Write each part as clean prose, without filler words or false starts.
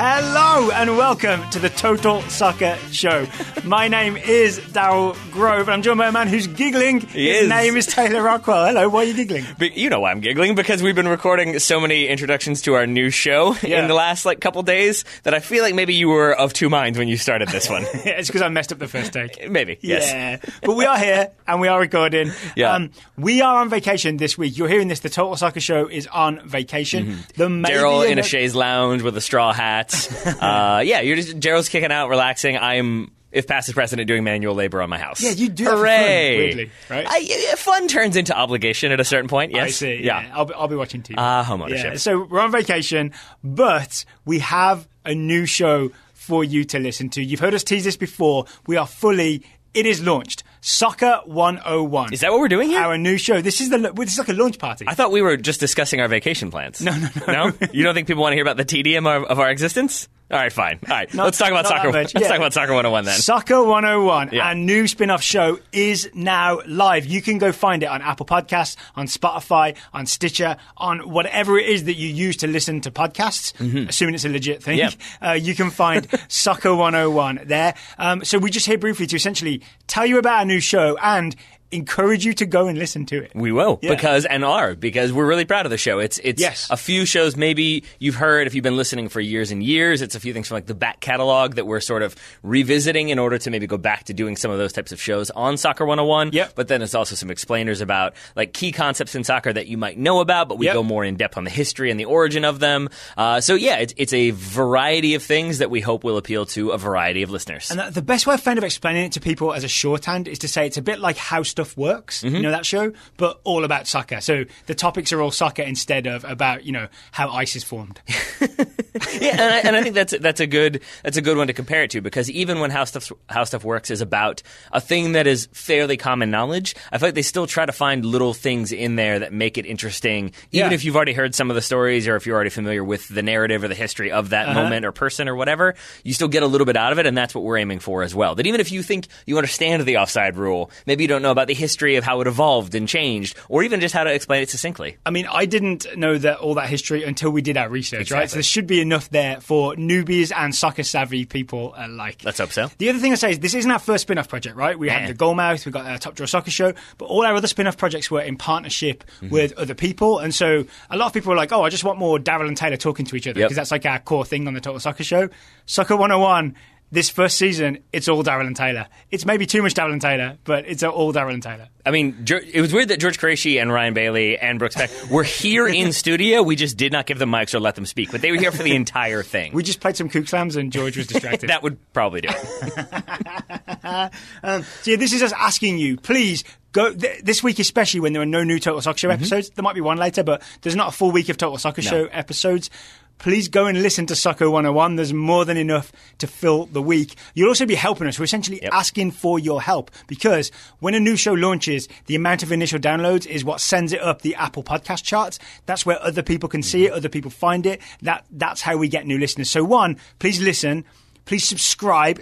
Hello and welcome to the Total Soccer Show. My name is Darryl Grove and I'm joined by a man who's giggling. His name is Taylor Rockwell. Hello, why are you giggling? You know why I'm giggling, because we've been recording so many introductions to our new show in the last couple days that I feel like maybe you were of two minds when you started this one. It's because I messed up the first take. Maybe, yes. Yeah, but we are here and we are recording. Yeah. We are on vacation this week. You're hearing this, the Total Soccer Show is on vacation. Daryl in a chaise lounge with a straw hat. Gerald's kicking out, relaxing. I'm, if past is precedent, doing manual labor on my house. Yeah, you do. Hooray! That for fun, weirdly, right? Fun turns into obligation at a certain point. Yes, I see. Yeah, I'll be watching TV. Home ownership. Yeah. So we're on vacation, but we have a new show for you to listen to. You've heard us tease this before. It is launched. Soccer 101. Is that what we're doing here? Our new show. This is like a launch party. I thought we were just discussing our vacation plans. No. No? You don't think people want to hear about the tedium of our existence? All right, fine. All right, let's talk about soccer. Let's talk about Soccer 101 then. Soccer 101, our new spin-off show, is now live. You can go find it on Apple Podcasts, on Spotify, on Stitcher, on whatever it is that you use to listen to podcasts, assuming it's a legit thing. Yeah. You can find Soccer 101 there. So we just here briefly to essentially tell you about our new show and encourage you to go and listen to it. We will, because we're really proud of the show. It's a few shows maybe you've heard if you've been listening for years and years. It's a few things from the back catalog that we're sort of revisiting in order to maybe go back to doing some of those types of shows on Soccer 101. Yep. But then it's also some explainers about key concepts in soccer that you might know about, but we go more in depth on the history and the origin of them. It's a variety of things that we hope will appeal to a variety of listeners. And the best way I've found of explaining it to people as a shorthand is to say it's a bit like How Stuff Works, you know that show, but all about soccer. So the topics are all soccer instead of about how ice is formed. and I think that's a good one to compare it to, because even when How Stuff Works is about a thing that is fairly common knowledge, I feel like they still try to find little things in there that make it interesting, even if you've already heard some of the stories or if you're already familiar with the narrative or the history of that moment or person or whatever. You still get a little bit out of it, and that's what we're aiming for as well. That even if you think you understand the offside rule, maybe you don't know about the history of how it evolved and changed, or even just how to explain it succinctly. I mean, I didn't know all that history until we did our research, right? So there should be enough there for newbies and soccer-savvy people alike. Let's hope so. The other thing I say is this isn't our first spin-off project, right? We had the Goalmouth, we got our Top Draw Soccer Show, but all our other spin-off projects were in partnership with other people, and so a lot of people were like, I just want more Darryl and Taylor talking to each other, because that's our core thing on the Total Soccer Show. Soccer 101, this first season, it's all Darryl and Taylor. It's maybe too much Darryl and Taylor, but it's all Darryl and Taylor. I mean, it was weird that George Qureshi and Ryan Bailey and Brooks Peck were here in studio. We just did not give them mics or let them speak, but they were here for the entire thing. We just played some kook slams and George was distracted. That would probably do it. This is us asking you, please, go this week, especially when there are no new Total Soccer Show episodes. There might be one later, but there's not a full week of Total Soccer Show episodes. Please go and listen to Soccer 101. There's more than enough to fill the week. You'll also be helping us. We're essentially asking for your help, because when a new show launches, the amount of initial downloads is what sends it up the Apple podcast charts. That's where other people can see it, other people find it. That's how we get new listeners. So please listen. Please subscribe.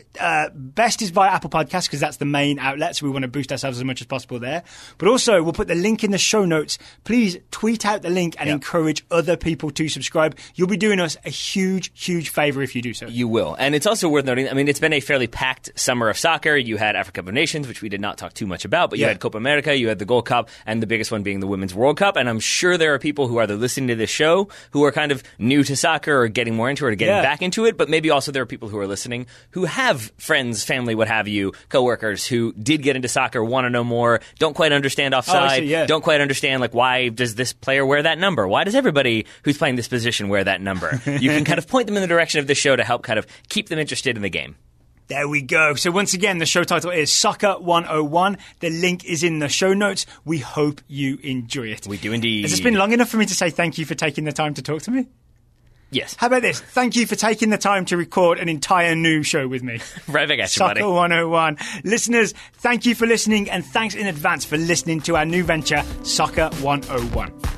Best is via Apple Podcasts, because that's the main outlet, so we want to boost ourselves as much as possible there. But also, we'll put the link in the show notes. Please tweet out the link and encourage other people to subscribe. You'll be doing us a huge, huge favour if you do so. You will. And it's also worth noting, I mean, it's been a fairly packed summer of soccer. You had Africa Cup of Nations, which we did not talk too much about, but you had Copa America, you had the Gold Cup, and the biggest one being the Women's World Cup. And I'm sure there are people who are either listening to this show who are kind of new to soccer or getting more into it or getting back into it, but maybe also there are people who are listening who have friends, family, what have you, coworkers who did get into soccer, want to know more, don't quite understand offside, don't quite understand why does this player wear that number? Why does everybody who's playing this position wear that number? You can kind of point them in the direction of this show to help kind of keep them interested in the game. There we go. So once again, the show title is Soccer 101. The link is in the show notes. We hope you enjoy it. We do indeed. Has this been long enough for me to say thank you for taking the time to talk to me? Yes. How about this? Thank you for taking the time to record an entire new show with me. Right back at you, buddy. Soccer 101. Listeners, thank you for listening, and thanks in advance for listening to our new venture, Soccer 101.